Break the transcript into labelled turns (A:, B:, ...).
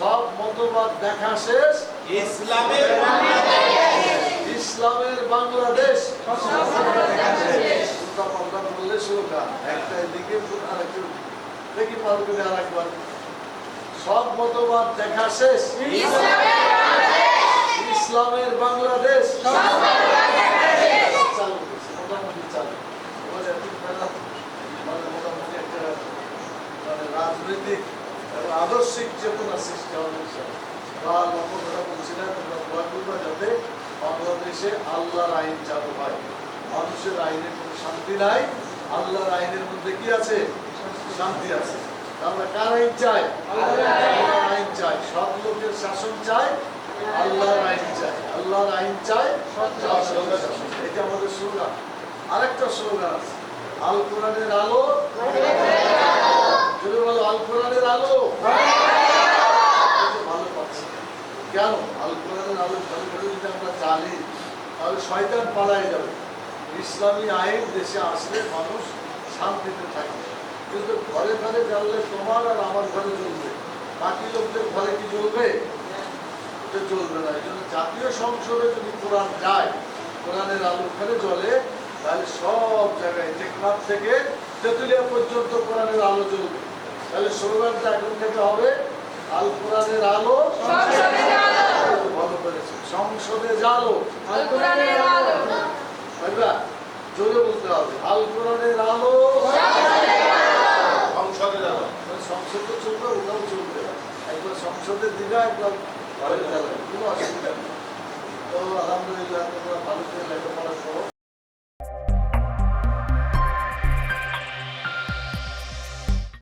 A: সব মতবাদ দেখা শেষ,
B: ইসলামের
A: ইসলামের বাংলাদেশ। উল্টা পাল্টা বললে স্লোগান, একটা এদিকে আরেকটা দেখি পাল করে আরেকবার। সব মতবাদ দেখা শেষ, ইসলামের বাংলাদেশ। চালু করছে, মোটামুটি চালু। এবার এতদিন বেলা মোটামুটি একটা রাজনৈতিক এবং আদর্শিক চেতনা সৃষ্টি হবে। লক্ষ্যটা বলছিলেন, তোমরা দোয়া করবা যাতে বাংলাদেশে আল্লাহর আইন চালু হয়। মানুষের আইনে কোনো শান্তি নাই, আল্লাহর আইনের মধ্যে কি আছে? শান্তি আছে। আমরা কার আইন চাই? আল্লাহর আইন চাই। সব লোকের শাসন চাই, আল্লাহর আইন চাই। আল্লাহর আইন চাই, এটা আমাদের স্লোগান। আরেকটা স্লোগান আছে, আল কোরআনের আলো। যদি বলো আল কোরআনের আলো, ভালো পাচ্ছি। কেন? আল কোরআনের আলো ভালো করে যদি আমরা জানি, তাহলে শয়তান পালায় যাবে। ইসলামী আইন দেশে আসলে মানুষ শান্তিতে থাকবে। কিন্তু ঘরে ঘরে জানলে তোমার আর আমার ঘরে চলবে, বাকি লোকদের ঘরে কি চলবে? চলবে না। এই জন্য জাতীয় সংসদে যদি কোরআন যায়, কোরআনের আলো ওখানে চলে, তাহলে সব জায়গায় টেকনাফ থেকে তেঁতুলিয়া পর্যন্ত কোরআনের আলো চলবে। তাহলে স্লোগানটা এখন থেকে হবে আল কোরআনের আলো, ভালো করেছে, সংসদে জালো। জোরে বলতে হবে, আল কোরআনের আলো, সংসদে জালো। সংসদ তো চলবে, ওটাও চলবে। একবার সংসদের দিকে, একবার ঘরে চালাবে, কোনো অসুবিধা নেই। তো আলহামদুলিল্লাহ, তোমরা ভালো করে লেখাপড়া করো।